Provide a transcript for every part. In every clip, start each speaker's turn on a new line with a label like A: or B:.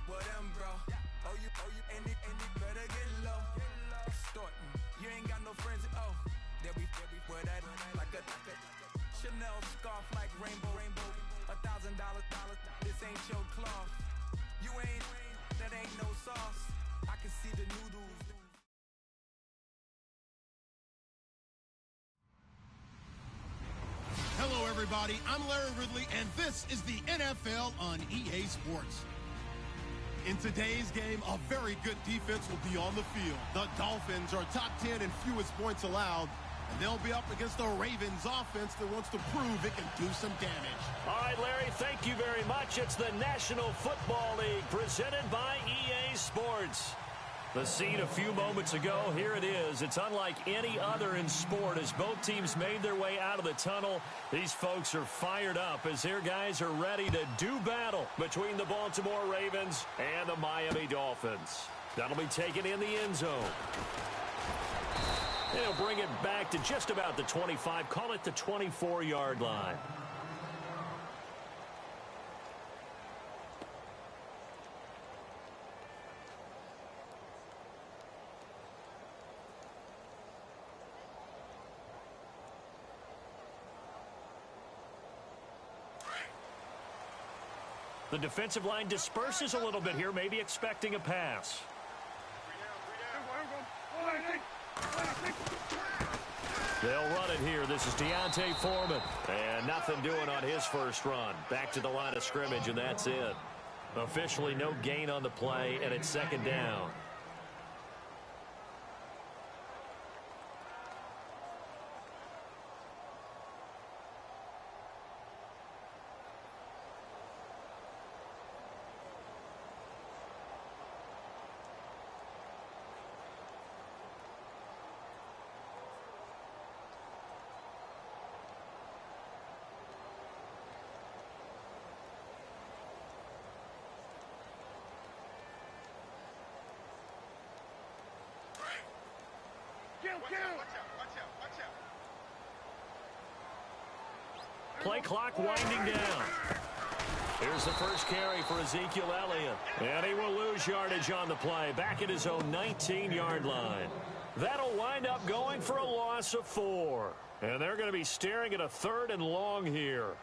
A: with them, bro. Oh, you, and you better get low. Extorting, you ain't got no friends. Oh, they'll be with that like a Chanel scarf like rainbow. $1,000, this ain't your cloth. You ain't, that ain't no sauce. I can see the noodles.
B: Hello, everybody. I'm Larry Ridley, and this is the NFL on EA Sports. In today's game, a very good defense will be on the field. The Dolphins are top 10 in fewest points allowed, and they'll be up against the Ravens offense that wants to prove it can do some damage.
C: All right, Larry, thank you very much. It's the National Football League presented by EA Sports. The scene a few moments ago, here it is. It's unlike any other in sport as both teams made their way out of the tunnel. These folks are fired up as their guys are ready to do battle between the Baltimore Ravens and the Miami Dolphins. That'll be taken in the end zone. They'll bring it back to just about the 25, call it the 24-yard line. The defensive line disperses a little bit here, maybe expecting a pass. They'll run it here. This is Deontay Foreman. And nothing doing on his first run. Back to the line of scrimmage, and that's it. Officially no gain on the play, and it's second down. Play clock winding down. Here's the first carry for Ezekiel Elliott. And he will lose yardage on the play, back at his own 19-yard line. That'll wind up going for a loss of 4. And they're going to be staring at a 3rd and long here.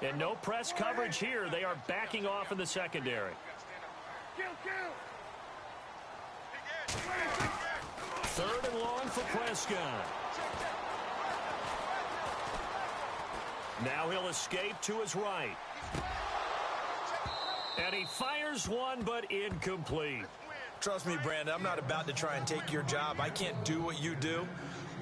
C: And no press coverage here. They are backing off in the secondary. 3rd and long for Prescott. Now he'll escape to his right. And he fires one, but incomplete.
D: Trust me, Brandon, I'm not about to try and take your job. I can't do what you do.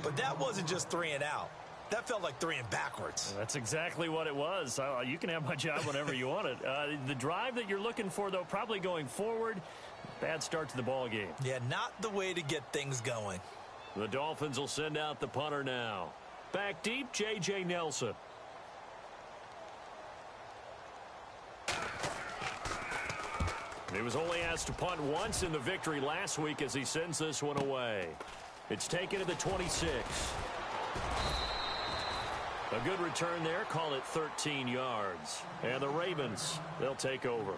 D: But that wasn't just 3 and out. That felt like 3 and backwards.
C: That's exactly what it was. You can have my job whenever you want it. The drive that you're looking for, though, probably going forward. Bad start to the ball game.
D: Yeah, not the way to get things going.
C: The Dolphins will send out the punter now. Back deep, J.J. Nelson. He was only asked to punt once in the victory last week as he sends this one away. It's taken to the 26. A good return there, call it 13 yards. And the Ravens, they'll take over.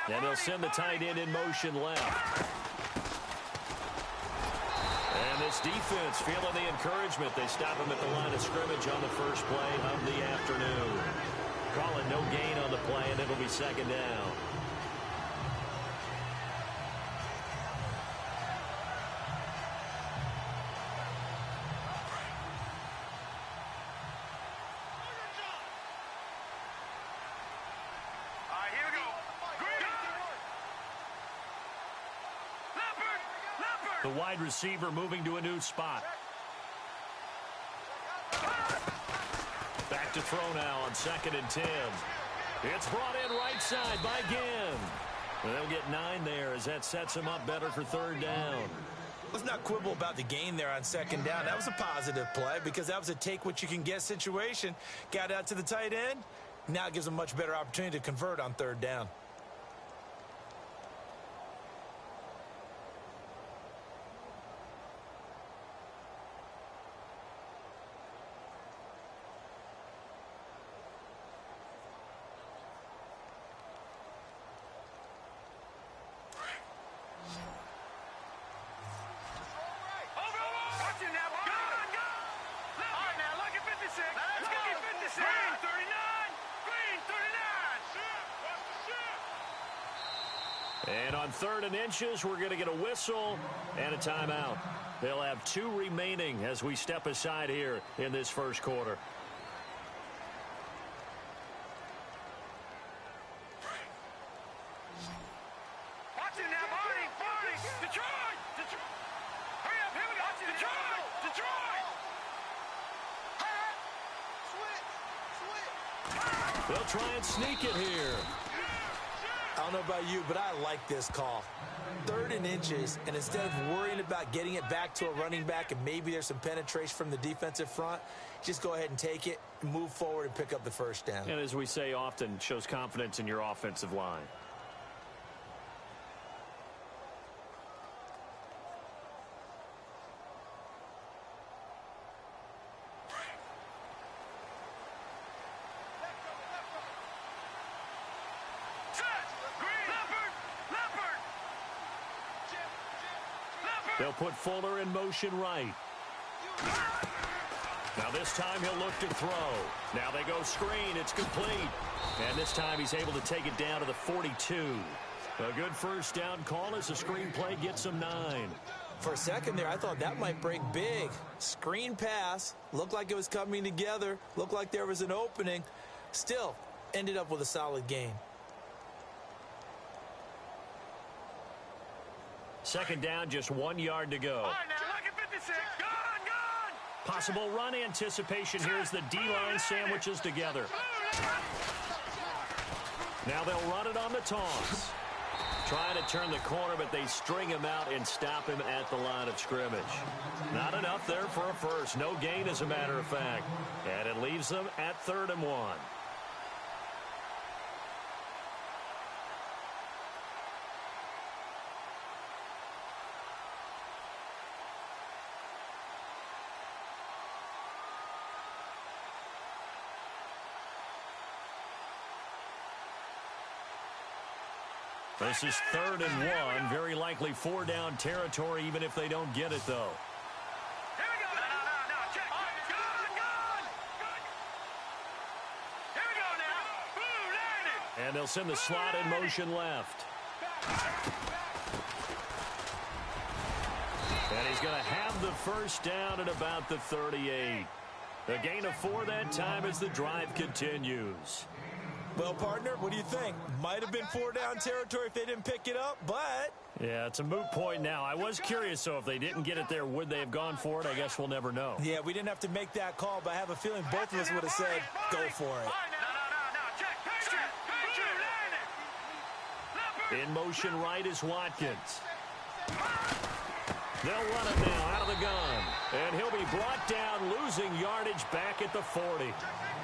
C: And they'll send the tight end in motion left. And this defense feeling the encouragement. They stop him at the line of scrimmage on the first play of the afternoon. Calling no gain on the play, and it'll be second down. The wide receiver moving to a new spot. Back to throw now on 2nd and 10. It's brought in right side by Ginn. They'll get 9 there as that sets him up better for 3rd down.
D: Let's not quibble about the gain there on 2nd down. That was a positive play because that was a take-what-you-can-get situation. Got out to the tight end. Now it gives them a much better opportunity to convert on 3rd down.
C: And on 3rd and inches, we're going to get a whistle and a timeout. They'll have 2 remaining as we step aside here in this first quarter.
E: Watch it now, Barney! Detroit! Hurry up, here we go! Detroit!
C: Switch! They'll try and sneak it here.
D: I don't know about you, but I like this call. 3rd and inches, and instead of worrying about getting it back to a running back and maybe there's some penetration from the defensive front, just go ahead and take it, move forward, and pick up the 1st down.
C: And as we say often, shows confidence in your offensive line. They'll put Fuller in motion right. Now this time he'll look to throw. Now they go screen. It's complete. And this time he's able to take it down to the 42. A good 1st down call as the screen play gets him 9.
D: For a second there, I thought that might break big. Screen pass. Looked like it was coming together. Looked like there was an opening. Still, ended up with a solid gain.
C: 2nd down, just 1 yard to go.
E: All right, now look at 56. Gone!
C: Possible run anticipation here as the D-line sandwiches together. Now they'll run it on the toss. Trying to turn the corner, but they string him out and stop him at the line of scrimmage. Not enough there for a first. No gain, as a matter of fact. And it leaves them at 3rd and 1. This is 3rd and 1. Very likely 4-down territory, even if they don't get it, though.
E: Here we go. No. Check. Gone. Here we go now. Boom, landed.
C: And they'll send the slot in motion left. And he's going to have the 1st down at about the 38. A gain of 4 that time as the drive continues.
D: Well, partner, what do you think? Might have been 4-down territory if they didn't pick it up, but...
C: Yeah, it's a moot point now. I was curious, so if they didn't get it there, would they have gone for it? I guess we'll never know.
D: Yeah, we didn't have to make that call, but I have a feeling both of us would have said, go for it.
E: Check.
C: In motion right is Watkins. They'll run it now out of the gun. And he'll be brought down, losing yardage back at the 40.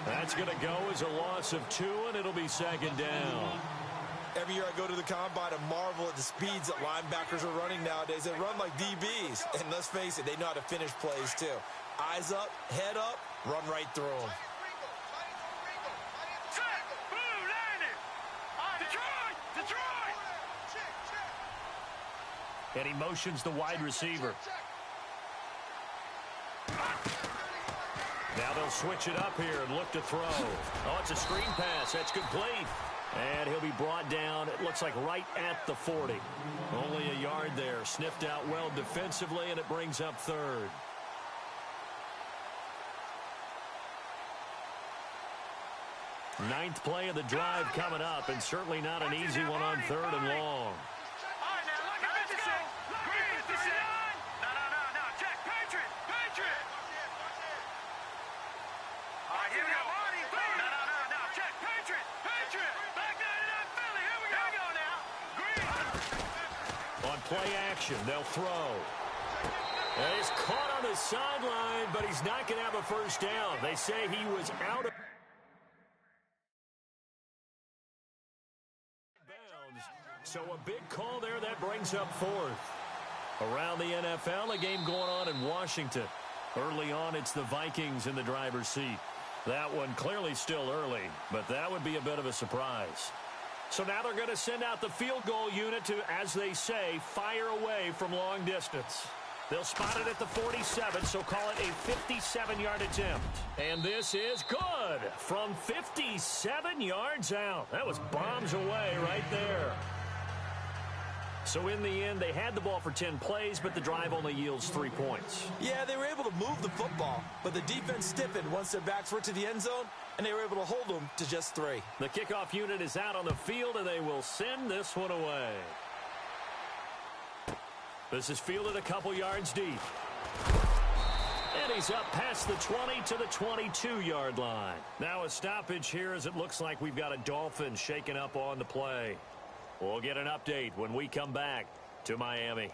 C: That's going to go as a loss of 2, and it'll be 2nd down.
D: Every year I go to the combine and marvel at the speeds that linebackers are running nowadays. They run like DBs. And let's face it, they know how to finish plays too. Eyes up, head up, run right through them.
C: And he motions the wide receiver. Now they'll switch it up here and look to throw. Oh, it's a screen pass. That's complete. And he'll be brought down, it looks like right at the 40. Only a yard there. Sniffed out well defensively, and it brings up 3rd. Ninth play of the drive coming up, and certainly not an easy one on 3rd and long. play action. They'll throw. And he's caught on the sideline, but he's not going to have a first down. They say he was out of bounds. So a big call there that brings up fourth. Around the NFL, a game going on in Washington. Early on, it's the Vikings in the driver's seat. That one clearly still early, but that would be a bit of a surprise. So now they're going to send out the field goal unit to, as they say, fire away from long distance. They'll spot it at the 47, so call it a 57-yard attempt. And this is good from 57 yards out. That was bombs away right there. So in the end, they had the ball for 10 plays, but the drive only yields 3 points.
D: Yeah, they were able to move the football, but the defense stiffened once their backs were to the end zone, and they were able to hold them to just 3.
C: The kickoff unit is out on the field, and they will send this one away. This is fielded a couple yards deep. And he's up past the 20 to the 22-yard line. Now a stoppage here as it looks like we've got a Dolphin shaken up on the play. We'll get an update when we come back to Miami.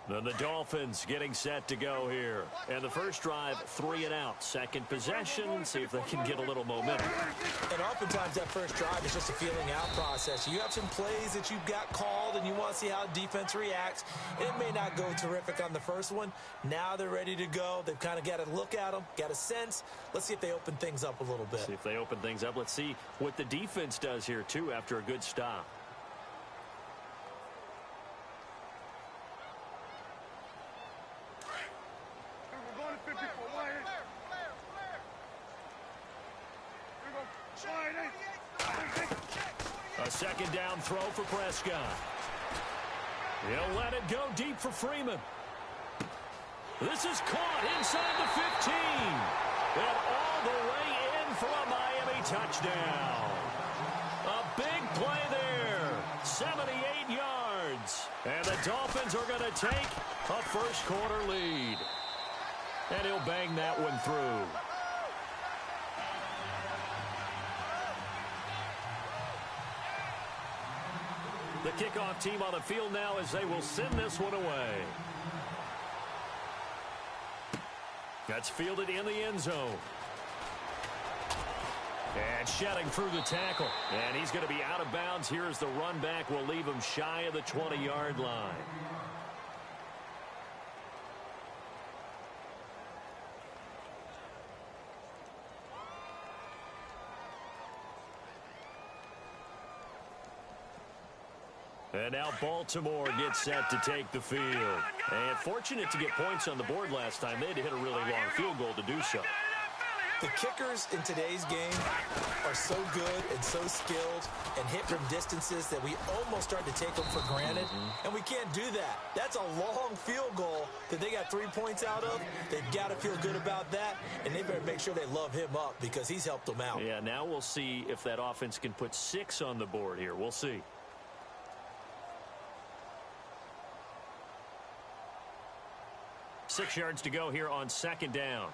C: Then the Dolphins getting set to go here. And the first drive, 3 and out. Second possession, see if they can get a little momentum.
D: And oftentimes that first drive is just a feeling out process. You have some plays that you've got called and you want to see how defense reacts. It may not go terrific on the first one. Now they're ready to go. They've kind of got to look at them, got a sense. Let's see if they open things up a little bit.
C: See if they open things up. Let's see what the defense does here, too, after a good stop. A second down throw for Prescott. He'll let it go deep for Freeman. This is caught inside the 15. And all the way in for a Miami touchdown. A big play there. 78 yards. And the Dolphins are going to take a first quarter lead. And he'll bang that one through. The kickoff team on the field now as they will send this one away. That's fielded in the end zone. And shedding through the tackle. And he's going to be out of bounds here as the run back will leave him shy of the 20-yard line. And now Baltimore gets set to take the field. And fortunate to get points on the board last time. They had to hit a really long field goal to do so.
D: The kickers in today's game are so good and so skilled and hit from distances that we almost start to take them for granted. And we can't do that. That's a long field goal that they got 3 points out of. They've got to feel good about that. And they better make sure they love him up because he's helped them out.
C: Yeah, now we'll see if that offense can put 6 on the board here. We'll see. Six yards to go here on second down.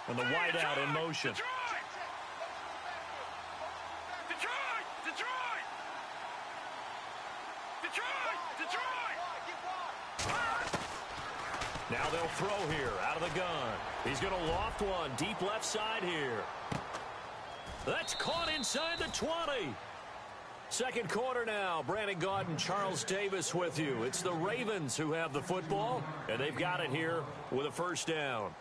C: And the wideout in motion. Now they'll throw here out of the gun. He's going to loft one deep left side here. That's caught inside the 20. Second quarter now. Brandon Gaudin, Charles Davis with you. It's the Ravens who have the football, and they've got it here with a first down.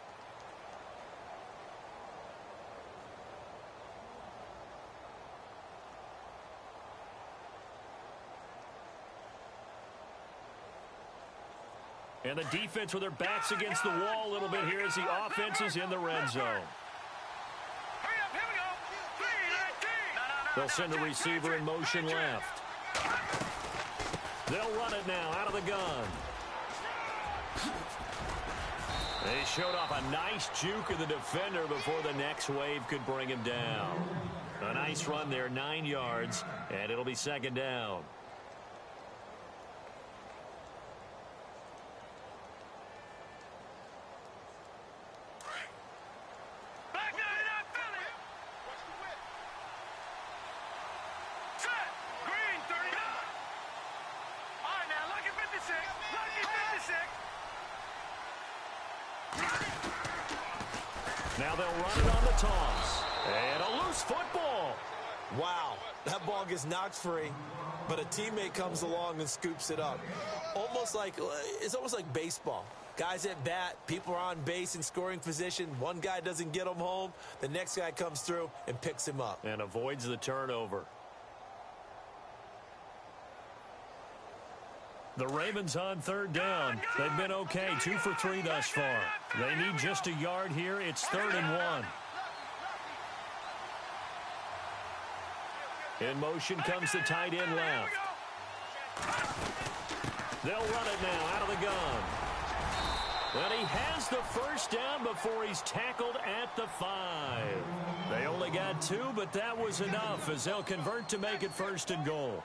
C: And the defense with their backs against the wall a little bit here as the offense is in the red zone. They'll send a receiver in motion left. They'll run it now out of the gun. They showed off a nice juke of the defender before the next wave could bring him down. A nice run there, 9 yards, and it'll be second down. Now they'll run it on the toss. And a loose football.
D: Wow, that ball gets knocked free, but a teammate comes along and scoops it up. It's almost like baseball. Guys at bat, people are on base in scoring position. One guy doesn't get him home. The next guy comes through and picks him up.
C: And avoids the turnover. The Ravens on third down. They've been okay, 2 for 3 thus far. They need just a yard here. It's 3rd and 1. In motion comes the tight end left. They'll run it now out of the gun. And he has the first down before he's tackled at the 5. They only got 2, but that was enough as they'll convert to make it 1st and goal.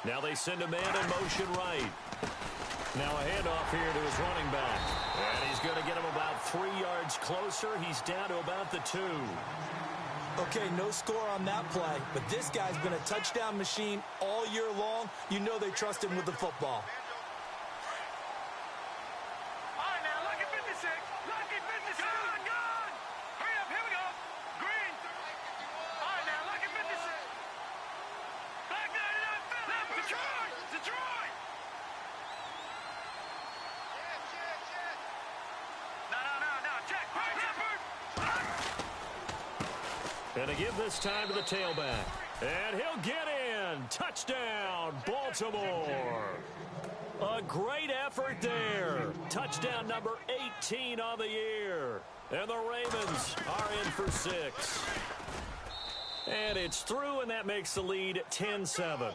C: Now they send a man in motion right. Now a handoff here to his running back. And he's going to get him about 3 yards closer. He's down to about the 2.
D: Okay, no score on that play, but this guy's been a touchdown machine all year long. You know they trust him with the football.
E: All right, now, lucky 56. Lucky 56. Gun. Hurry up, here we go. Green. All right, now, lucky 56. Black 99 Philly. Detroit. Detroit. No. Check. Right, Leopard.
C: And to give this time to the tailback. And he'll get in. Touchdown, Baltimore. A great effort there. Touchdown number 18 on the year. And the Ravens are in for 6. And it's through, and that makes the lead 10-7.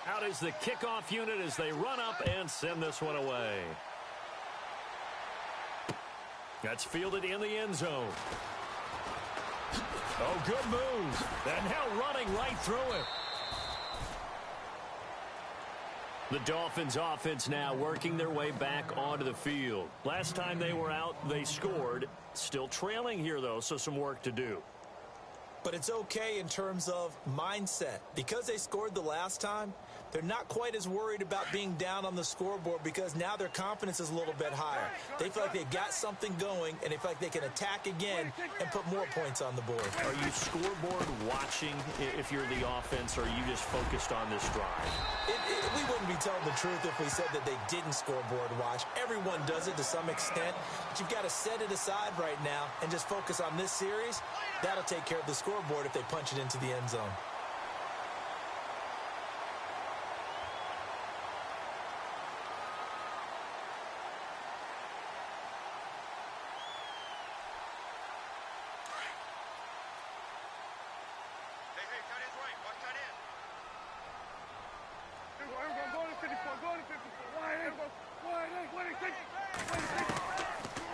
C: Out is the kickoff unit as they run up and send this one away. That's fielded in the end zone. Oh, good move. And now running right through it. The Dolphins offense now working their way back onto the field. Last time they were out, they scored. Still trailing here, though, so some work to do.
D: But it's okay in terms of mindset. Because they scored the last time, they're not quite as worried about being down on the scoreboard because now their confidence is a little bit higher. They feel like they've got something going, and they feel like they can attack again and put more points on the board.
C: Are you scoreboard watching if you're the offense, or are you just focused on this drive?
D: We wouldn't be telling the truth if we said that they didn't scoreboard watch. Everyone does it to some extent, but you've got to set it aside right now and just focus on this series. That'll take care of the scoreboard if they punch it into the end zone.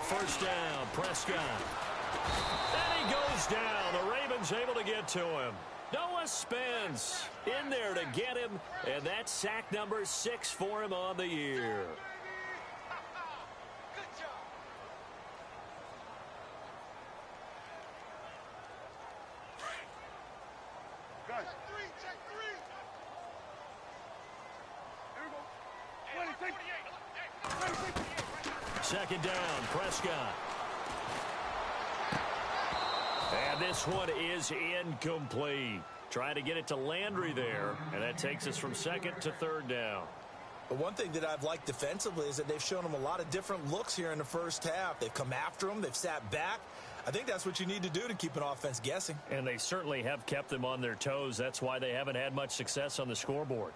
C: First down, Prescott. And he goes down. The Ravens able to get to him. Noah Spence in there to get him, and that's sack number 6 for him on the year. Second down, Prescott. And this one is incomplete. Trying to get it to Landry there, and that takes us from 2nd to 3rd down.
D: But one thing that I've liked defensively is that they've shown them a lot of different looks here in the first half. They've come after them. They've sat back. I think that's what you need to do to keep an offense guessing.
C: And they certainly have kept them on their toes. That's why they haven't had much success on the scoreboard.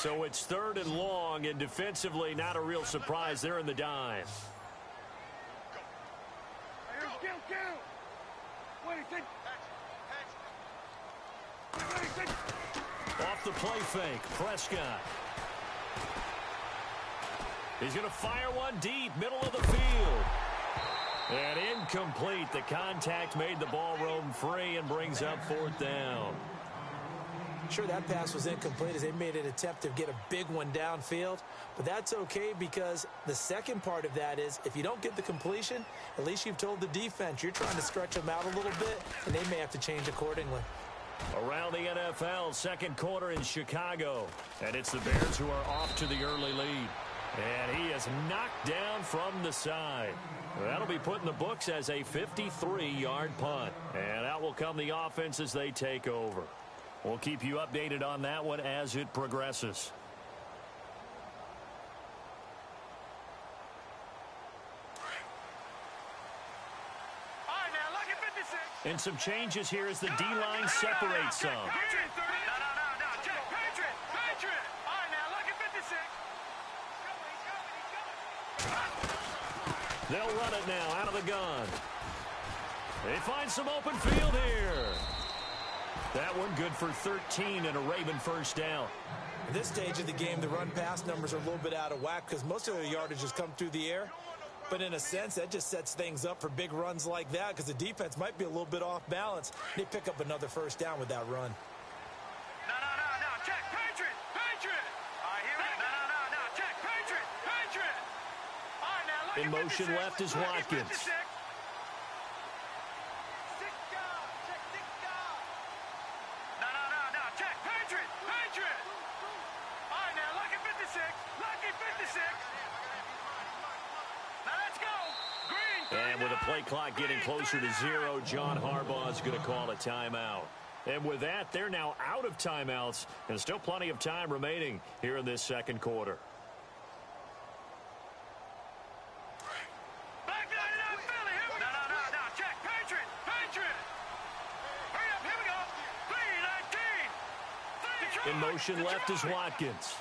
C: So it's 3rd and long, and defensively not a real surprise. They're in the dime. Off the play fake, Prescott. He's going to fire one deep, middle of the field. And incomplete. The contact made the ball roam free and brings up 4th down.
D: Sure, that pass was incomplete as they made an attempt to get a big one downfield. But that's okay because the second part of that is if you don't get the completion, at least you've told the defense you're trying to stretch them out a little bit, and they may have to change accordingly.
C: Around the NFL, second quarter in Chicago. And it's the Bears who are off to the early lead. And he is knocked down from the side. That'll be put in the books as a 53-yard punt. And out will come the offense as they take over. We'll keep you updated on that one as it progresses.
E: All right, now, lucky 56.
C: And some changes here as the D-line separates some.
E: No, check. Patriot. All right, now, lucky 56.
C: They'll run it now out of the gun. They find some open field here. That one good for 13 and a Raven first down.
D: At this stage of the game, the run-pass numbers are a little bit out of whack because most of their yardage has come through the air. But in a sense, that just sets things up for big runs like that because the defense might be a little bit off balance. They pick up another first down with that run.
E: No, check. Patriot. All right, here we go. No, check. Patriot. All right, now, lucky
C: In motion
E: 56.
C: left is
E: Lucky
C: Watkins.
E: 56. No, check. Patriot. All right, now, lucky 56. Lucky 56. Now, let's go. Green.
C: And with the play clock getting closer to 0, John Harbaugh is going to call a timeout. And with that, they're now out of timeouts, and still plenty of time remaining here in this second quarter.
E: Back line it up, Philly. Here we go. No, check. Patriot. Hurry up, here we go. 3-19.
C: In motion left is Watkins.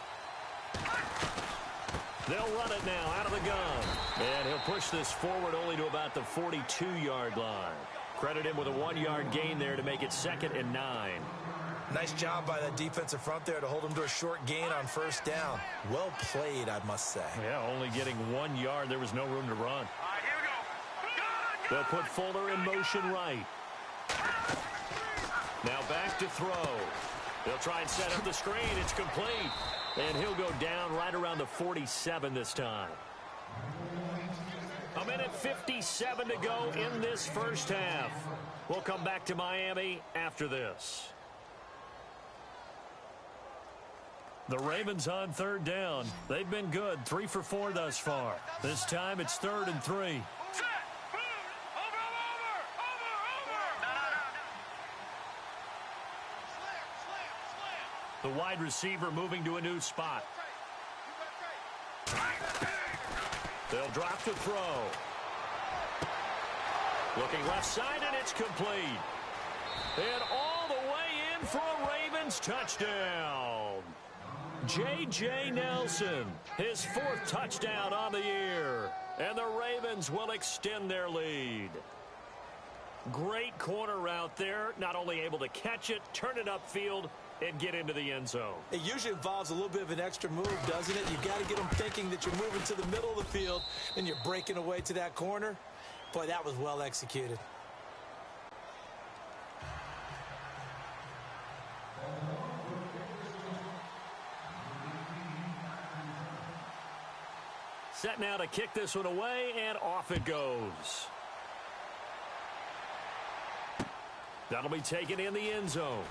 C: They'll run it now out of the gun. And he'll push this forward only to about the 42-yard line. Credit him with a 1-yard gain there to make it 2nd and 9.
D: Nice job by that defensive front there to hold him to a short gain on first down. Well played, I must say.
C: Yeah, only getting 1 yard. There was no room to run.
E: All right, here we go.
C: They'll put Fuller in motion right. Now back to throw. They'll try and set up the screen. It's complete. And he'll go down right around the 47 this time. A minute 57 to go in this first half. We'll come back to Miami after this. The Ravens on 3rd down. They've been good, 3 for 4 thus far. This time it's 3rd and 3.
E: Set. Boom. Over.
C: The wide receiver moving to a new spot. They'll drop to throw. Looking left side, and it's complete. And all the way in for a Ravens touchdown. J.J. Nelson, his 4th touchdown on the year. And the Ravens will extend their lead. Great corner route there. Not only able to catch it, turn it upfield, and get into the end zone.
D: It usually involves a little bit of an extra move, doesn't it? You've got to get them thinking that you're moving to the middle of the field and you're breaking away to that corner. Boy, that was well executed.
C: Set now to kick this one away, and off it goes. That'll be taken in the end zone.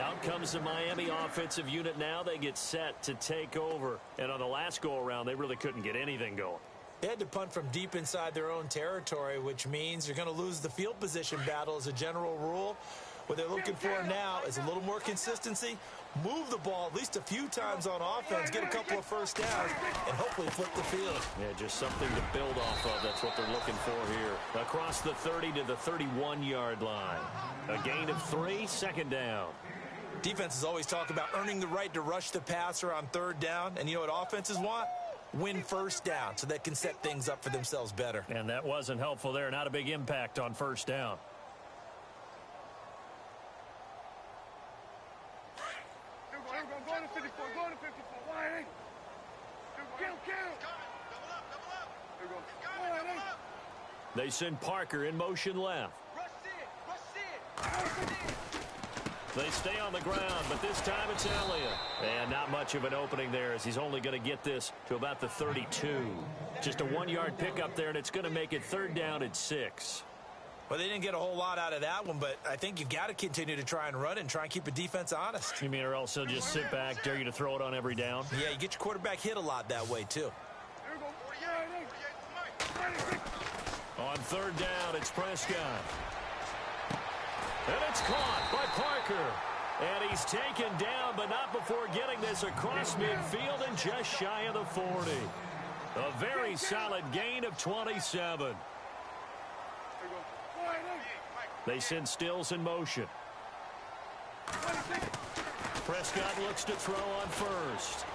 C: Out comes the Miami offensive unit now. They get set to take over. And on the last go-around, they really couldn't get anything going.
D: They had to punt from deep inside their own territory, which means you're going to lose the field position battle as a general rule. What they're looking for now is a little more consistency, move the ball at least a few times on offense, get a couple of first downs, and hopefully flip the field.
C: Yeah, just something to build off of. That's what they're looking for here. Across the 30 to the 31-yard line. A gain of 3, second down.
D: Defenses always talk about earning the right to rush the passer on third down, and you know what offenses want? Win first down so they can set things up for themselves better.
C: And that wasn't helpful there. Not a big impact on first down.
E: Go to 54. Go to 54. Why? Kill.
C: They send Parker in motion left. They stay on the ground, but this time it's Elliott. And not much of an opening there as he's only going to get this to about the 32. Just a 1-yard pickup there, and it's going to make it third down at 6.
D: Well, they didn't get a whole lot out of that one, but I think you've got to continue to try and run it and try and keep the defense honest.
C: You mean or else they'll just sit back, dare you to throw it on every down?
D: Yeah, you get your quarterback hit a lot that way, too.
C: On third down, it's Prescott. And it's caught by Parker. And he's taken down, but not before getting this across midfield and just shy of the 40. A very solid gain of 27. They send Stills in motion. Prescott looks to throw on first.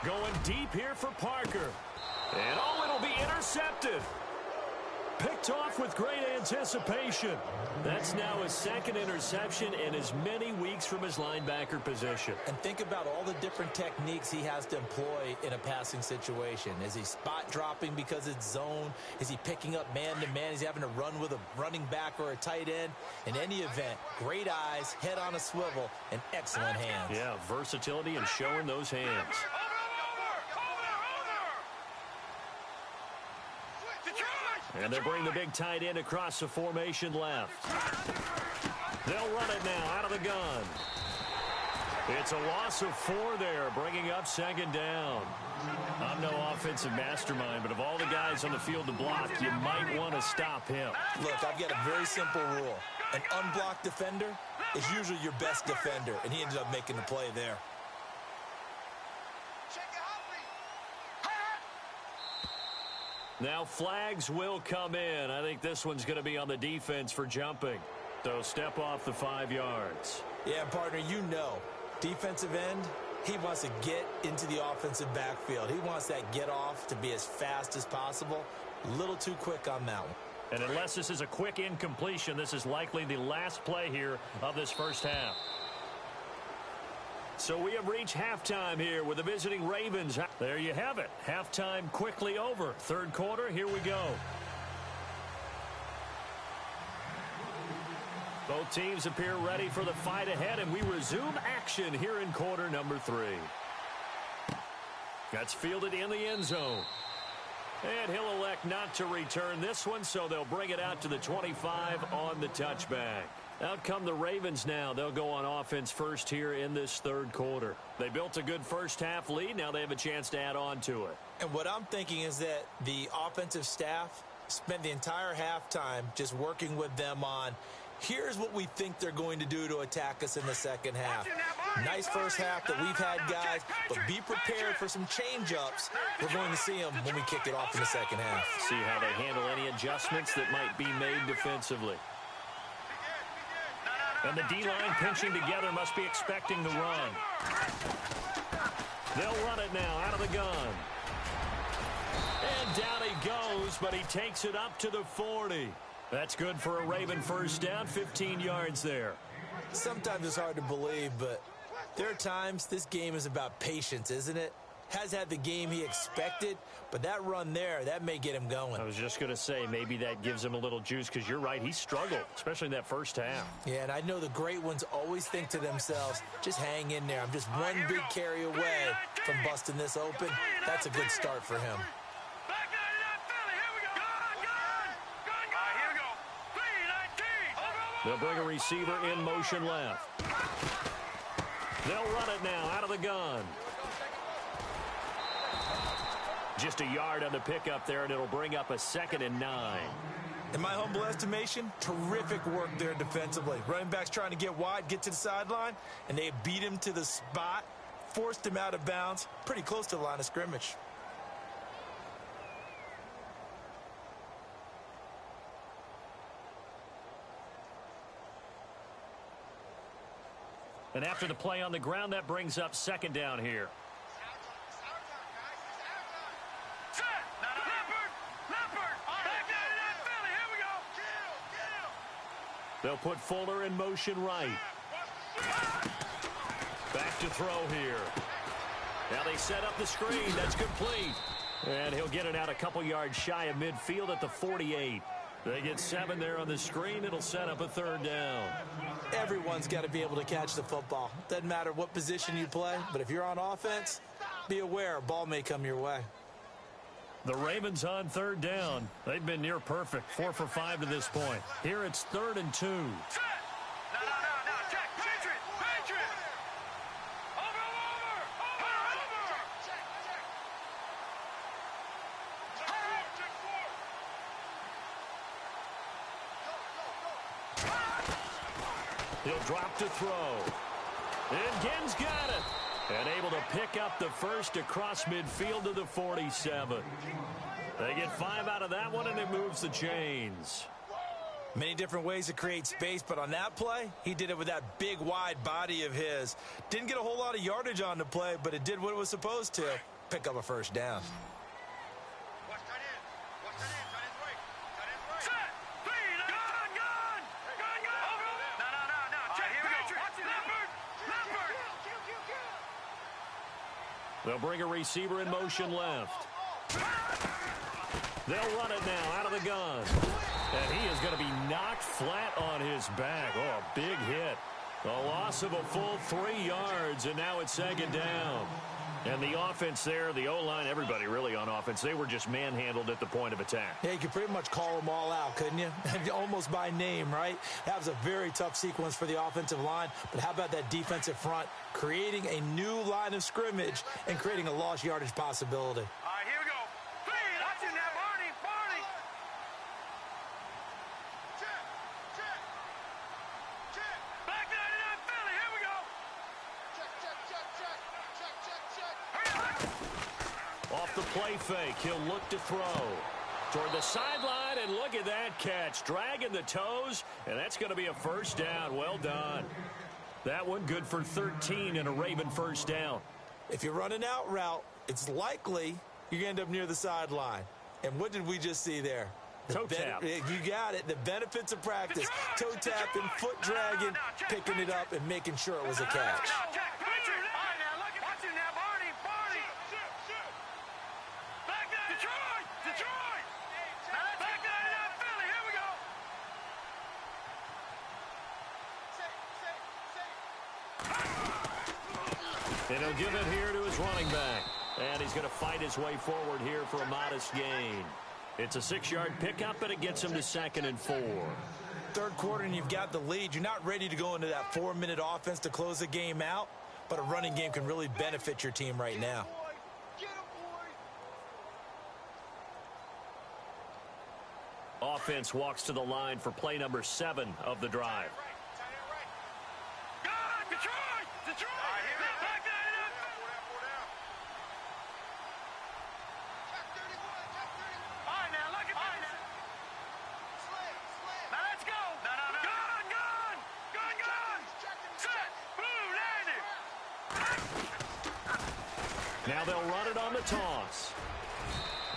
C: Going deep here for Parker. And it'll be intercepted. Picked off with great anticipation. That's now his second interception in as many weeks from his linebacker position.
D: And think about all the different techniques he has to employ in a passing situation. Is he spot dropping because it's zone? Is he picking up man-to-man? Is he having to run with a running back or a tight end? In any event, great eyes, head on a swivel, and excellent hands.
C: Yeah, versatility and showing those hands. And they bring the big tight end across the formation left. They'll run it now out of the gun. It's a loss of 4 there, bringing up second down. I'm no offensive mastermind, but of all the guys on the field to block, you might want to stop him.
D: Look, I've got a very simple rule. An unblocked defender is usually your best defender, and he ended up making the play there.
C: Now flags will come in. I think this one's going to be on the defense for jumping. So step off the 5 yards.
D: Yeah, partner, you know, defensive end, he wants to get into the offensive backfield. He wants that get off to be as fast as possible. A little too quick on that one.
C: And unless this is a quick incompletion, this is likely the last play here of this first half. So we have reached halftime here with the visiting Ravens. There you have it. Halftime quickly over. Third quarter, here we go. Both teams appear ready for the fight ahead, and we resume action here in quarter number 3. That's fielded in the end zone. And he'll elect not to return this one, so they'll bring it out to the 25 on the touchback. Out come the Ravens now. They'll go on offense first here in this third quarter. They built a good first half lead. Now they have a chance to add on to it.
D: And what I'm thinking is that the offensive staff spent the entire halftime just working with them on, here's what we think they're going to do to attack us in the second half. Nice first half that we've had, guys, but be prepared for some change-ups. We're going to see them when we kick it off in the second half.
C: See how they handle any adjustments that might be made defensively. And the D-line pinching together must be expecting the run. They'll run it now out of the gun. And down he goes, but he takes it up to the 40. That's good for a Raven first down, 15 yards there.
D: Sometimes it's hard to believe, but there are times this game is about patience, isn't it? Has had the game he expected, but that run there, that may get him going.
C: I was just going to say, maybe that gives him a little juice, because you're right, he struggled, especially in that first half.
D: Yeah, and I know the great ones always think to themselves, just hang in there. I'm just one big carry away from busting this open. That's a good start for him.
C: They'll bring a receiver in motion left. They'll run it now out of the gun. Just a yard on the pickup there, and it'll bring up a 2nd and 9.
D: In my humble estimation, terrific work there defensively. Running backs trying to get wide, get to the sideline, and they beat him to the spot, forced him out of bounds, pretty close to the line of scrimmage.
C: And after the play on the ground, that brings up second down here. They'll put Fuller in motion right. Back to throw here. Now they set up the screen. That's complete. And he'll get it out a couple yards shy of midfield at the 48. They get 7 there on the screen. It'll set up a third down.
D: Everyone's got to be able to catch the football. Doesn't matter what position you play, but if you're on offense, be aware a ball may come your way.
C: The Ravens on third down. They've been near perfect, 4 for 5 to this point. Here it's 3rd and 2.
E: No, check, Patriot. Over.
C: He'll drop to throw. And Ginn's got it. And able to pick up the first across midfield to the 47. They get 5 out of that one, and it moves the chains.
D: Many different ways to create space, but on that play, he did it with that big, wide body of his. Didn't get a whole lot of yardage on the play, but it did what it was supposed to, pick up a first down.
C: They'll bring a receiver in motion left. They'll run it now out of the gun. And he is going to be knocked flat on his back. Oh, a big hit. A loss of a full 3 yards, and now it's second down. And the offense there, the O-line, everybody really on offense, they were just manhandled at the point of attack.
D: Yeah, you could pretty much call them all out, couldn't you? Almost by name, right? That was a very tough sequence for the offensive line. But how about that defensive front creating a new line of scrimmage and creating a lost yardage possibility?
E: All right, here we go. Please, watch it now, Barney. Check. Back 99 Philly, here we go. Check.
C: Off the play fake, he'll look to throw. Toward the sideline, and look at that catch. Dragging the toes, and that's going to be a first down. Well done. That one good for 13 and a Raven first down.
D: If you run an out route, it's likely you end up near the sideline. And what did we just see there?
C: Toe tap.
D: You got it. The benefits of practice. Toe tapping, foot dragging, picking it up, and making sure it was a catch.
C: And he'll give it here to his running back. And he's going to fight his way forward here for a modest gain. It's a 6-yard pickup, and it gets him to 2nd and 4.
D: Third quarter, and you've got the lead. You're not ready to go into that 4-minute offense to close the game out, but a running game can really benefit your team right now.
C: Offense walks to the line for play number 7 of the drive. Now they'll run it on the toss.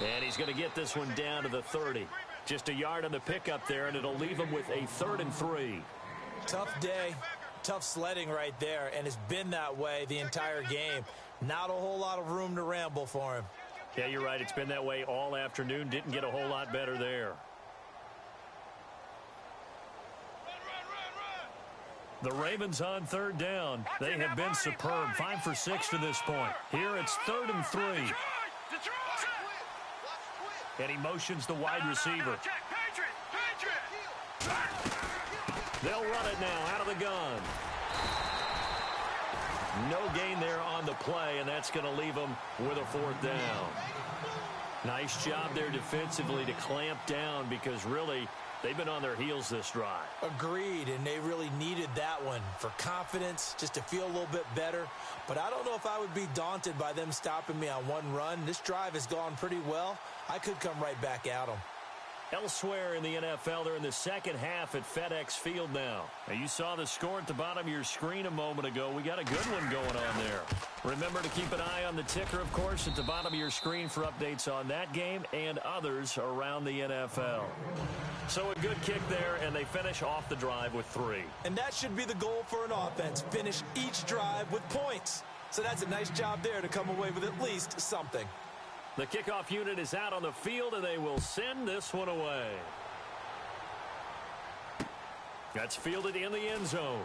C: And he's going to get this one down to the 30. Just a yard on the pickup there, and it'll leave him with a 3rd and 3.
D: Tough day, tough sledding right there, and it's been that way the entire game. Not a whole lot of room to ramble for him.
C: Yeah, you're right. It's been that way all afternoon. Didn't get a whole lot better there. The Ravens on third down. They have been superb. 5 for 6 to this point. Here it's 3rd and 3. And he motions the wide receiver. They'll run it now out of the gun. No gain there on the play, and that's going to leave them with a 4th down. Nice job there defensively to clamp down, because really They've been on their heels this drive.
D: Agreed, and they really needed that one for confidence, just to feel a little bit better. But I don't know if I would be daunted by them stopping me on one run. This drive has gone pretty well. I could come right back at them.
C: Elsewhere in the NFL, they're in the second half at FedEx Field now. Now, you saw the score at the bottom of your screen a moment ago. We got a good one going on there. Remember to keep an eye on the ticker, of course, at the bottom of your screen for updates on that game and others around the NFL. So a good kick there, and they finish off the drive with 3.
D: And that should be the goal for an offense, finish each drive with points. So that's a nice job there to come away with at least something.
C: The kickoff unit is out on the field, and they will send this one away. That's fielded in the end zone.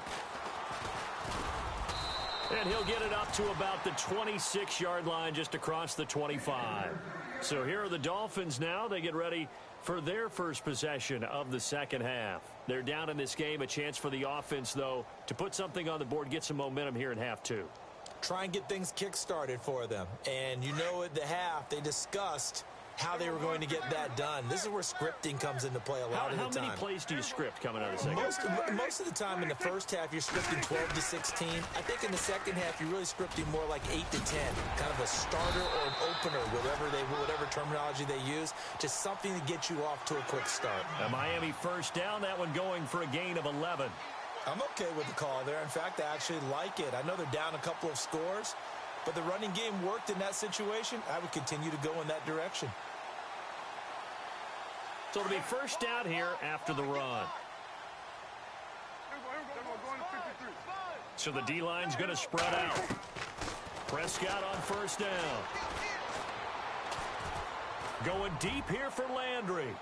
C: And he'll get it up to about the 26-yard line, just across the 25. So here are the Dolphins now. They get ready for their first possession of the second half. They're down in this game. A chance for the offense, though, to put something on the board, get some momentum here in half 2.
D: Try and get things kick-started for them. And you know at the half, they discussed how they were going to get that done. This is where scripting comes into play a lot of the time.
C: How many plays do you script coming out of the second half?
D: Most of the time in the first half, you're scripting 12 to 16. I think in the second half, you're really scripting more like 8 to 10. Kind of a starter or an opener, whatever terminology they use. Just something to get you off to a quick start.
C: A Miami first down, that one going for a gain of 11.
D: I'm okay with the call there. In fact, I actually like it. I know they're down a couple of scores, but the running game worked in that situation. I would continue to go in that direction.
C: So it'll be first down here after the run. So the D-line's going to spread out. Prescott on first down. Going deep here for Landry.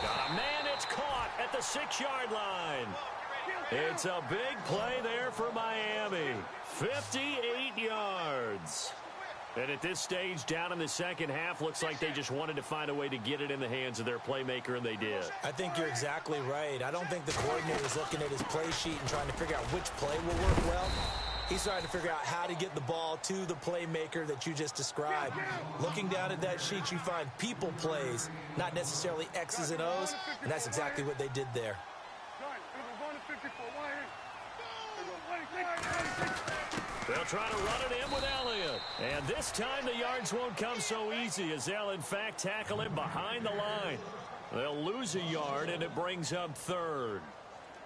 C: Got a man, it's caught at the 6-yard line. It's a big play there for Miami. 58 yards. And at this stage, down in the second half, looks like they just wanted to find a way to get it in the hands of their playmaker, and they did.
D: I think you're exactly right. I don't think the coordinator is looking at his play sheet and trying to figure out which play will work well. He's trying to figure out how to get the ball to the playmaker that you just described. Looking down at that sheet, you find people plays, not necessarily X's and O's, and that's exactly what they did there.
C: They'll try to run it in with Elliott. And this time the yards won't come so easy as they'll, in fact, tackle him behind the line. They'll lose a yard, and it brings up third.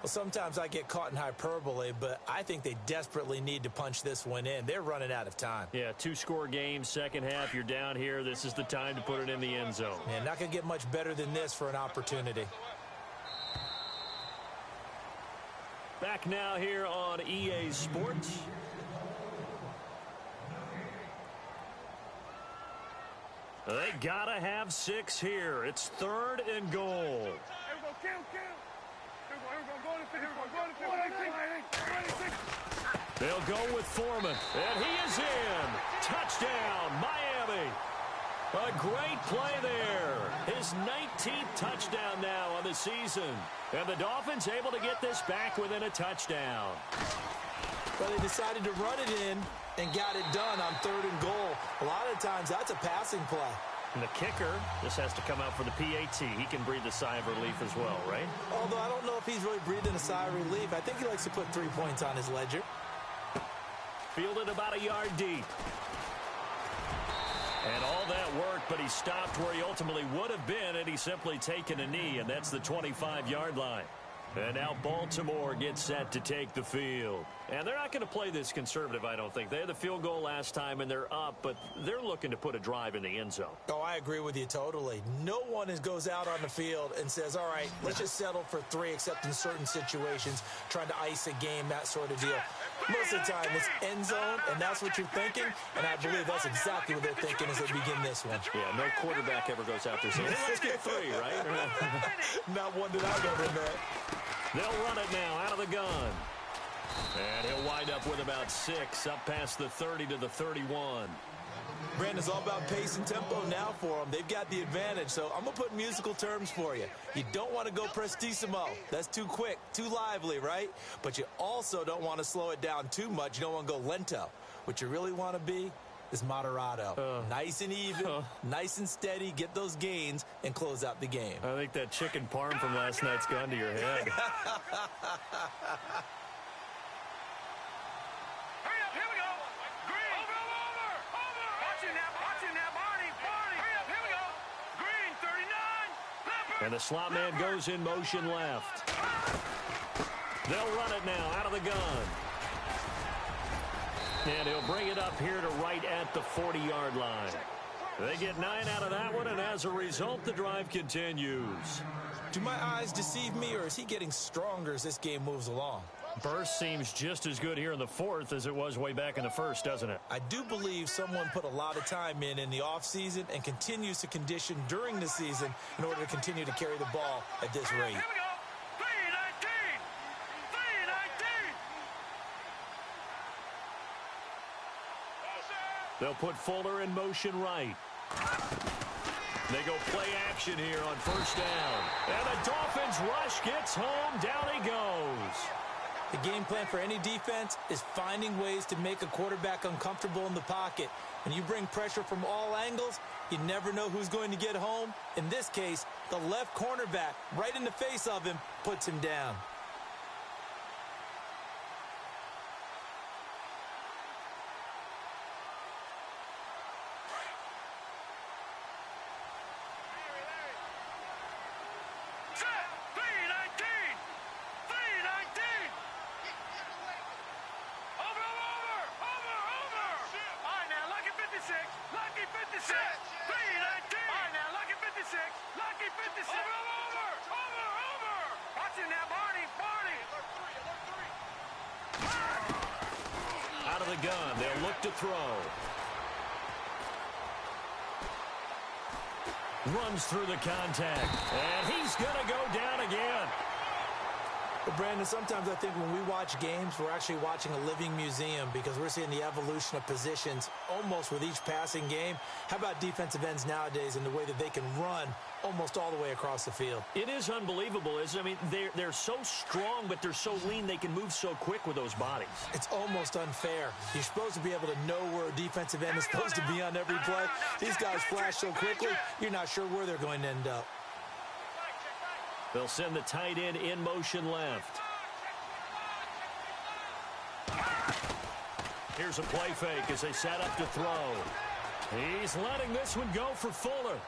D: Well, sometimes I get caught in hyperbole, but I think they desperately need to punch this one in. They're running out of time.
C: Yeah, 2-score game, second half, you're down here. This is the time to put it in the end zone.
D: Man, not going to get much better than this for an opportunity.
C: Back now here on EA Sports. They gotta have 6 here. It's third and goal. They'll go with Foreman, and he is in. Touchdown, Miami. A great play there. His 19th touchdown now on the season. And the Dolphins able to get this back within a touchdown.
D: Well, they decided to run it in and got it done on third and goal. A lot of times, that's a passing play.
C: And the kicker, this has to come out for the PAT. He can breathe a sigh of relief as well, right?
D: Although I don't know if he's really breathing a sigh of relief. I think he likes to put 3 points on his ledger.
C: Fielded about a yard deep. And all that worked, but he stopped where he ultimately would have been, and he's simply taken a knee, and that's the 25-yard line. And now Baltimore gets set to take the field. And they're not going to play this conservative, I don't think. They had the field goal last time, and they're up, but they're looking to put a drive in the end zone.
D: Oh, I agree with you totally. No one goes out on the field and says, all right, let's just settle for 3, except in certain situations, trying to ice a game, that sort of deal. Most of the time, it's end zone, and that's what you're thinking, and I believe that's exactly what they're thinking as they begin this one.
C: Yeah, no quarterback ever goes out there saying, hey, let's get 3, right?
D: Not one that I've ever met.
C: They'll run it now out of the gun. And he'll wind up with about 6, up past the 30 to the 31.
D: Brandon, it's all about pace and tempo now for them. They've got the advantage, so I'm going to put musical terms for you. You don't want to go prestissimo. That's too quick, too lively, right? But you also don't want to slow it down too much. You don't want to go lento. What you really want to be is Moderado. Nice and even, nice and steady, get those gains, and close out the game.
C: I think that chicken parm from last night's gone to your head. And the slot man goes in motion left. They'll run it now out of the gun. And he'll bring it up here to right at the 40-yard line. They get 9 out of that one, and as a result, the drive continues.
D: Do my eyes deceive me, or is he getting stronger as this game moves along?
C: Burst seems just as good here in the fourth as it was way back in the first, doesn't it?
D: I do believe someone put a lot of time in the offseason and continues to condition during the season in order to continue to carry the ball at this rate.
E: Here we go. 319. 319.
C: They'll put Fuller in motion right. They go play action here on first down. And the Dolphins rush gets home. Down he goes.
D: The game plan for any defense is finding ways to make a quarterback uncomfortable in the pocket. When you bring pressure from all angles, you never know who's going to get home. In this case, the left cornerback, right in the face of him, puts him down.
C: Out of the gun, they'll look to throw. Runs through the contact, and he's going to go down again.
D: Well, Brandon, sometimes I think when we watch games, we're actually watching a living museum because we're seeing the evolution of positions almost with each passing game. How about defensive ends nowadays and the way that they can run almost all the way across the field?
C: It is unbelievable, isn't it? I mean, they're so strong, but they're so lean, they can move so quick with those bodies.
D: It's almost unfair. You're supposed to be able to know where a defensive end is supposed to be on every play. These guys flash so quickly, you're not sure where they're going to end up.
C: They'll send the tight end in motion left. Here's a play fake as they set up to throw. He's letting this one go for Fuller.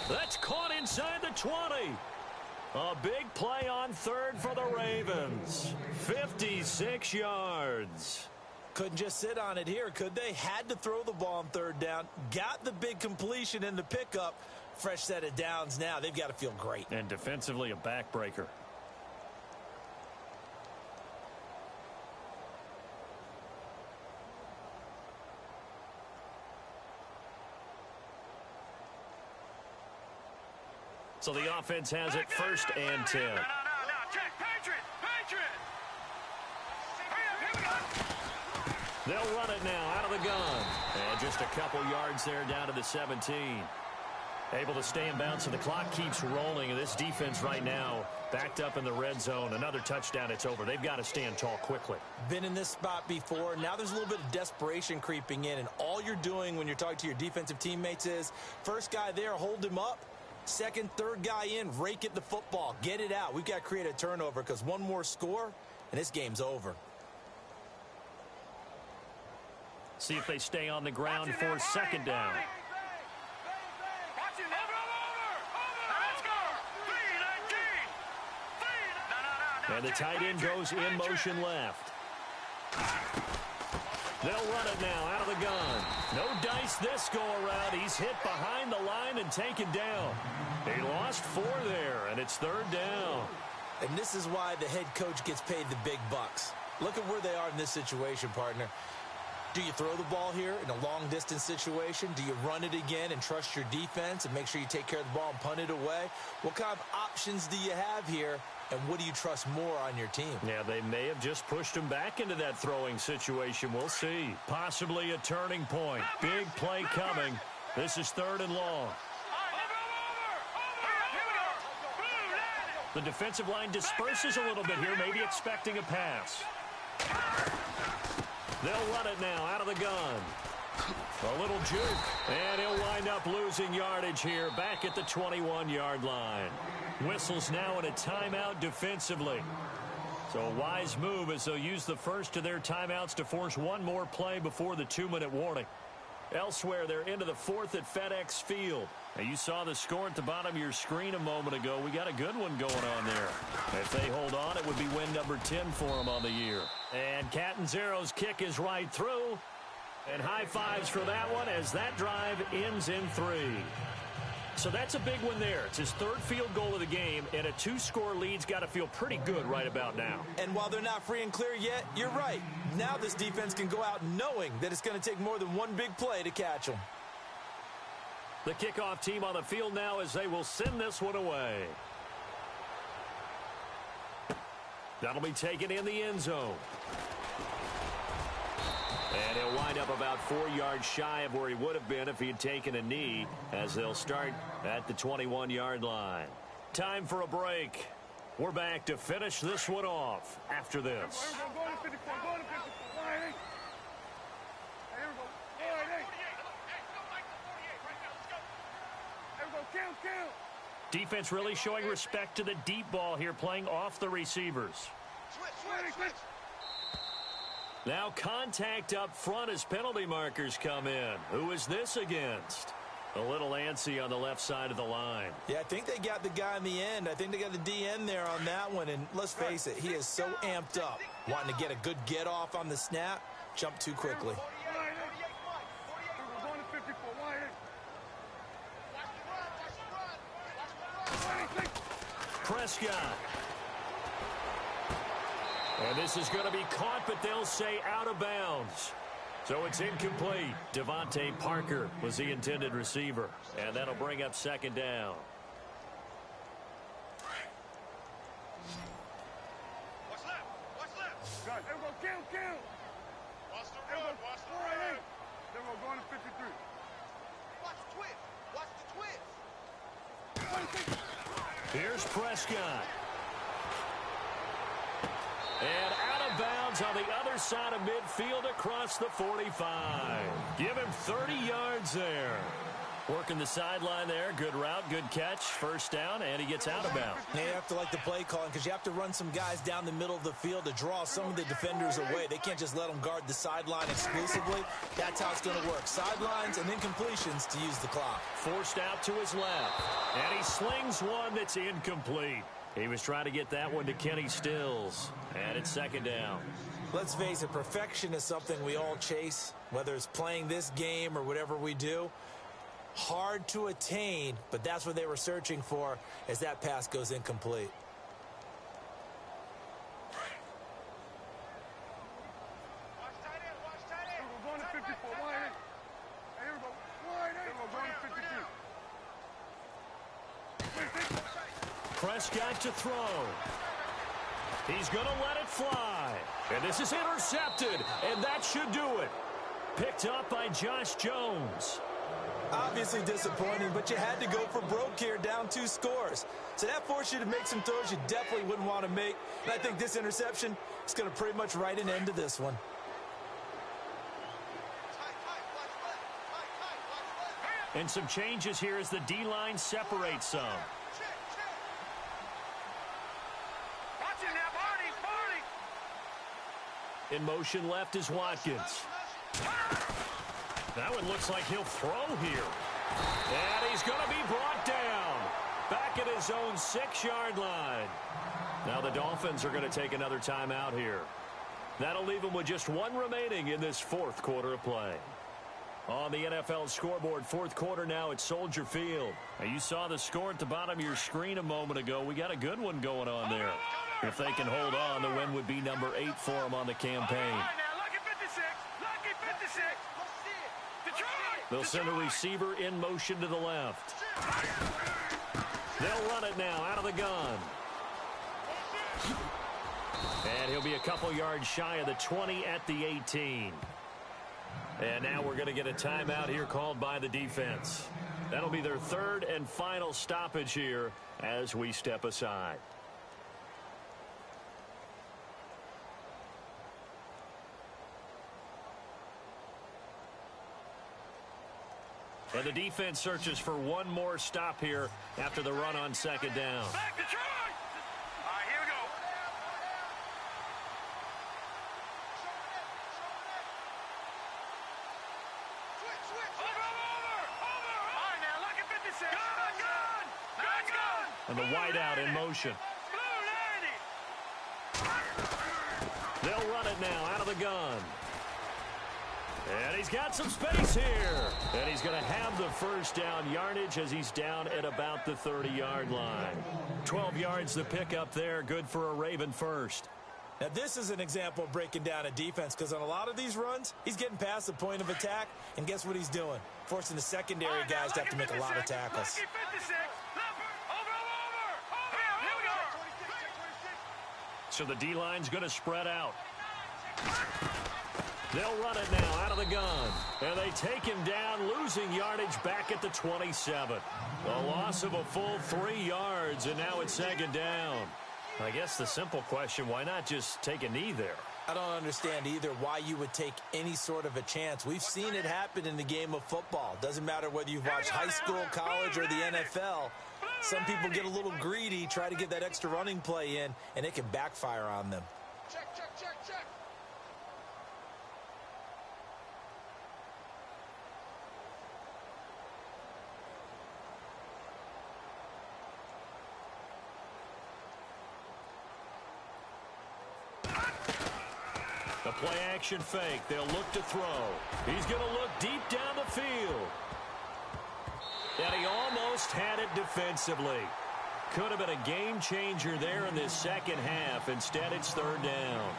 C: That's caught inside the 20. A big play on third for the Ravens. 56 yards.
D: Couldn't just sit on it here, could they? Had to throw the ball on third down. Got the big completion in the pickup. Fresh set of downs now. They've got to feel great.
C: And defensively, a backbreaker. So the offense has it first and 10.
E: No. Check. Patriot. Here we go.
C: They'll run it now out of the gun. And just a couple yards there down to the 17. Able to stay in bounds, so the clock keeps rolling. And this defense right now backed up in the red zone. Another touchdown, it's over. They've got to stand tall quickly.
D: Been in this spot before. Now there's a little bit of desperation creeping in. And all you're doing when you're talking to your defensive teammates is, first guy there, hold him up. Second, third guy in, rake at the football. Get it out. We've got to create a turnover because one more score, and this game's over.
C: See if they stay on the ground for second down. And the tight end goes in motion left. They'll run it now out of the gun. No dice this go around. He's hit behind the line and taken down. He lost 4 there, and it's third down.
D: And this is why the head coach gets paid the big bucks. Look at where they are in this situation, partner. Do you throw the ball here in a long-distance situation? Do you run it again and trust your defense and make sure you take care of the ball and punt it away? What kind of options do you have here, and what do you trust more on your team?
C: Yeah, they may have just pushed him back into that throwing situation. We'll see. Possibly a turning point. Big play coming. This is third and long. The defensive line disperses a little bit here, maybe expecting a pass. They'll run it now out of the gun. A little juke, and he'll wind up losing yardage here back at the 21-yard line. Whistles now in a timeout defensively. So a wise move as they'll use the first of their timeouts to force one more play before the 2-minute warning. Elsewhere, they're into the fourth at FedEx Field. Now, you saw the score at the bottom of your screen a moment ago. We got a good one going on there. If they hold on, it would be win number 10 for them on the year. And Catanzaro's kick is right through. And high fives for that one as that drive ends in 3. So that's a big one there. It's his third field goal of the game, and a 2-score lead's got to feel pretty good right about now.
D: And while they're not free and clear yet, you're right. Now this defense can go out knowing that it's going to take more than one big play to catch them.
C: The kickoff team on the field now as they will send this one away. That'll be taken in the end zone. And he'll wind up about 4 yards shy of where he would have been if he had taken a knee, as they'll start at the 21-yard line. Time for a break. We're back to finish this one off after this. Defense really showing respect to the deep ball here, playing off the receivers. Now contact up front as penalty markers come in. Who is this against? A little antsy on the left side of the line.
D: Yeah, I think they got the guy in the end. I think they got the DN there on that one. And let's face it, he is so amped up, wanting to get a good get off on the snap, jump too quickly.
C: Prescott. And this is going to be caught, but they'll say out of bounds. So it's incomplete. Devontae Parker was the intended receiver. And that'll bring up second down.
E: Watch left. Watch left. Guys, there we go. Kill. Watch the run. Watch the run. There we go. Going to 53. Watch the twist. Watch the twist.
C: Here's Prescott. And out of bounds on the other side of midfield across the 45. Give him 30 yards there. Working the sideline there. Good route, good catch. First down, and he gets out of bounds.
D: Now you have to like the play calling because you have to run some guys down the middle of the field to draw some of the defenders away. They can't just let them guard the sideline exclusively. That's how it's going to work. Sidelines and incompletions to use the clock.
C: Forced out to his left. And he slings one that's incomplete. He was trying to get that one to Kenny Stills. And it's second down.
D: Let's face it, perfection is something we all chase, whether it's playing this game or whatever we do. Hard to attain, but that's what they were searching for as that pass goes incomplete.
E: Watch tight end. Watch tight end. We're going to 54. Wide in. Here we go. Wide in. We're going to 52.
C: Prescott to throw. He's going to let it fly. And this is intercepted, and that should do it. Picked up by Josh Jones.
D: Obviously disappointing, but you had to go for broke here, down 2 scores. So that forced you to make some throws you definitely wouldn't want to make. And I think this interception is going to pretty much write an end to this one.
C: And some changes here as the D-line separates some. In motion left is Watkins. That one looks like he'll throw here. And he's going to be brought down. Back at his own 6-yard line. Now the Dolphins are going to take another timeout here. That'll leave them with just 1 remaining in this 4th quarter of play. On the NFL scoreboard, 4th quarter now at Soldier Field. Now you saw the score at the bottom of your screen a moment ago. We got a good one going on there. If they can hold on, the win would be number 8 for them on the campaign. They'll send a receiver in motion to the left. They'll run it now out of the gun. And he'll be a couple yards shy of the 20 at the 18. And now we're going to get a timeout here called by the defense. That'll be their 3rd and final stoppage here as we step aside. And the defense searches for one more stop here after the run on second down.
E: Back to try. All right, here we go. Switch. Over. All right, now, look at 56. Gun.
C: And the wideout in motion. They'll run it now out of the gun. And he's got some space here. And he's going to have the first down yardage as he's down at about the 30-yard line. 12 yards the pickup there. Good for a Raven first.
D: Now, this is an example of breaking down a defense because on a lot of these runs, he's getting past the point of attack, and guess what he's doing? Forcing the secondary guys to have to make a lot of tackles.
C: So the D-line's going to spread out. They'll run it now out of the gun. And they take him down, losing yardage back at the 27. A loss of a full 3 yards, and now it's second down. I guess the simple question, why not just take a knee there?
D: I don't understand either why you would take any sort of a chance. We've seen it happen in the game of football. Doesn't matter whether you've watched high school, college, or the NFL. Some people get a little greedy, try to get that extra running play in, and it can backfire on them.
E: Check.
C: The play-action fake. They'll look to throw. He's going to look deep down the field. And he almost had it defensively. Could have been a game-changer there in this second half. Instead, it's third down.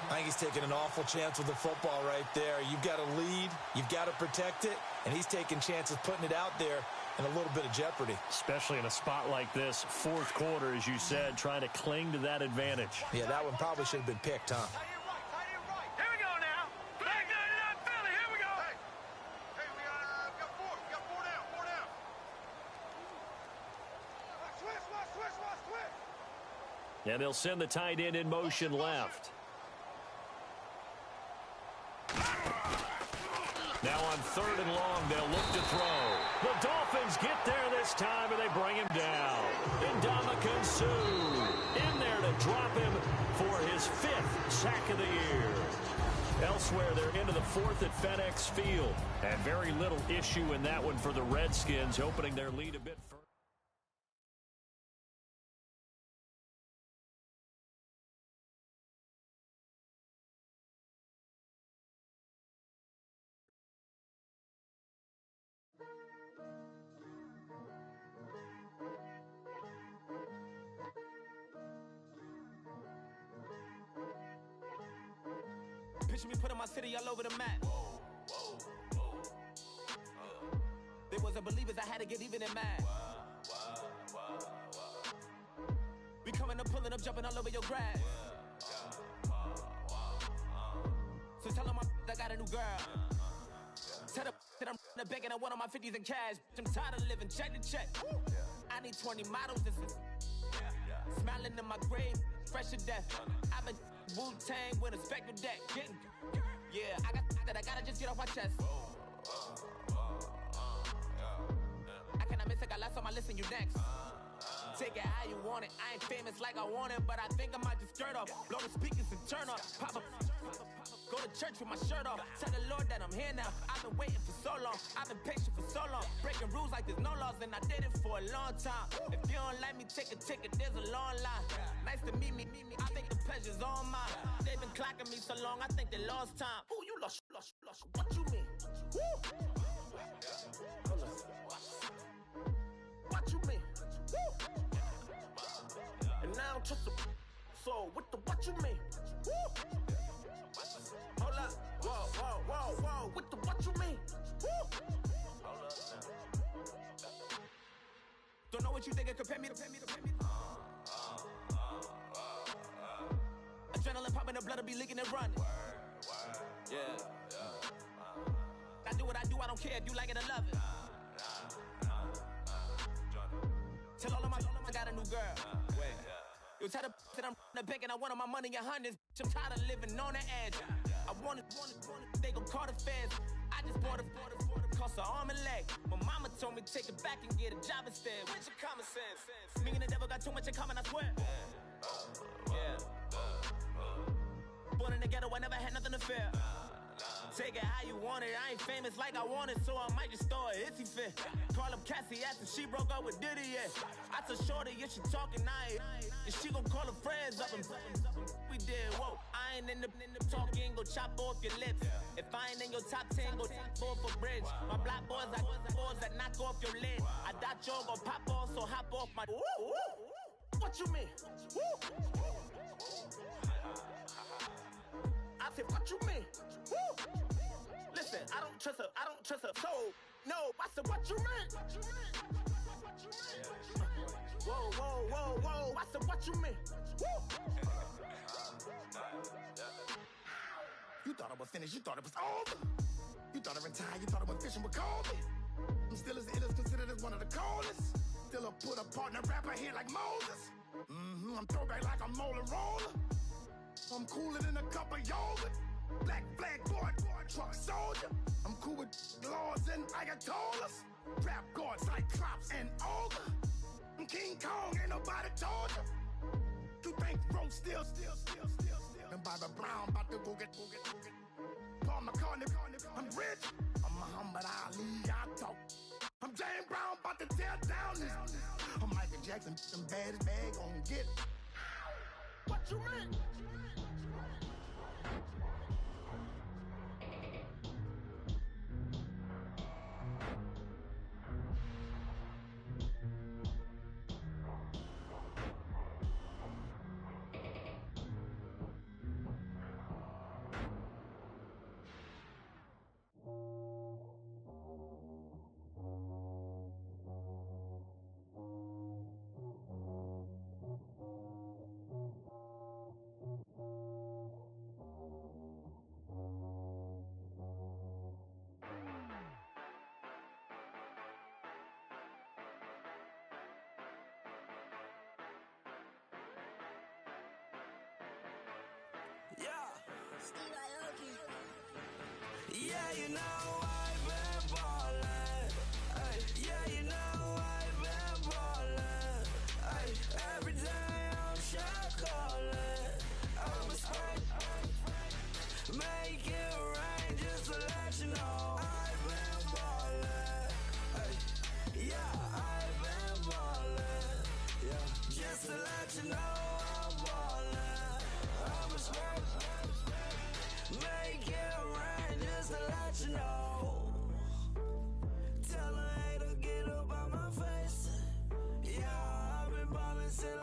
D: I think he's taking an awful chance with the football right there. You've got to lead. You've got to protect it. And he's taking chances putting it out there in a little bit of jeopardy.
C: Especially in a spot like this, fourth quarter, as you said, trying to cling to that advantage.
D: Yeah, that one probably should have been picked, huh?
E: Here we go now. Back 99 Philly. Here we go. Hey, we got four. We got four down. Switch.
C: And they'll send the tight end in motion left. Now on third and long, they'll look to throw. The Dolphins get there this time, and they bring him down. Ndamukong Suh in there to drop him for his 5th sack of the year. Elsewhere, they're into the 4th at FedEx Field. And very little issue in that one for the Redskins, opening their lead a bit further.
F: Picture me putting my city all over the map. They wasn't believers, I had to get even and mad. We coming up, pulling up, jumping all over your grass. So tell them I got a new girl. Tell them that I'm the bag and I want on my 50s in cash. I'm tired of living check to check. I need 20 models. This is smiling in my grave, fresh to death. I've been Wu-Tang with a spectral deck. Yeah, I gotta just get off my chest. I cannot miss it, got last on my list and you next. Take it how you want it. I ain't famous like I want it, but I think I might just skirt off. Blow the speakers and turn up. Pop up. Go to church with my shirt off. Tell the Lord that I'm here now. I've been waiting for so long. I've been patient for so long. Breaking rules like there's no laws, and I did it for a long time. If you don't like me, take a ticket. There's a long line. Nice to meet me. I think the pleasure's all mine. They've been clocking me so long, I think they lost time. Ooh, you lost. What you mean? Woo! What you mean? Woo! And now I don't trust the so what you mean? Woo! Hold up, whoa, what you mean? Woo! Don't know what you think it compare me to. Adrenaline popping, the blood will be leaking and running. Yeah. I do what I do, I don't care if you like it or love it. Tell all of my I got a new girl. Wait. You tell the that I'm the bank and I want all my money in hundreds. I'm tired of living on the edge. I want it, they gon' call the feds. I just bought a cost lost her arm and leg. My mama told me take it back and get a job instead. Where's your common sense? Me and the devil got too much in common, I swear. Yeah. Born in the ghetto, I never had nothing to fear. Take it how you want it. I ain't famous like I want it, so I might just throw it if he fit. Call up Cassie after she broke up with Diddy, yeah. I told Shorty if she talking, I ain't. And she gon' call her friends up and we did, whoa. I ain't in the talking, go chop off your lips. If I ain't in your top 10, go for a bridge. My black boys, I boys that knock off your lid. I thought y'all gon' pop off, so hop off my. What you mean? I said, what you mean? Listen, I don't trust her, so, no, I said, what you mean? Whoa, I said, what you mean? You thought I was finished, you thought it was over. You thought I retired, you thought I went fishing with Kobe. I'm still as ill as considered as one of the coldest. Still a put a partner rapper here like Moses. I'm throwback like I'm Mola Roller. I'm cooler than a cup of yogurt. Black flag boy, truck soldier. I'm cool with laws and Ayatollahs. Rap god, Cyclops and Olga. I'm King Kong, ain't nobody told you. You think Rose still. And Bobby Brown about to go get. Paul McCartney, I'm rich. I'm Muhammad Ali, I talk. I'm James Brown, about to tear down this. I'm Michael Jackson, some bad bag gon' get. What you mean?
G: Yeah, you know I've been ballin'. Ay, yeah, you know I've been ballin'. Ay, every day I'm shot callin'. I'm a spring, make it rain just to let you know I've been ballin'. Ay, yeah, I've been ballin'. Yeah, just to let you know I'm ballin'. I'm a spring, make it rain just to let you know. Tell a hater get up on my face. Yeah, I've been ballin' since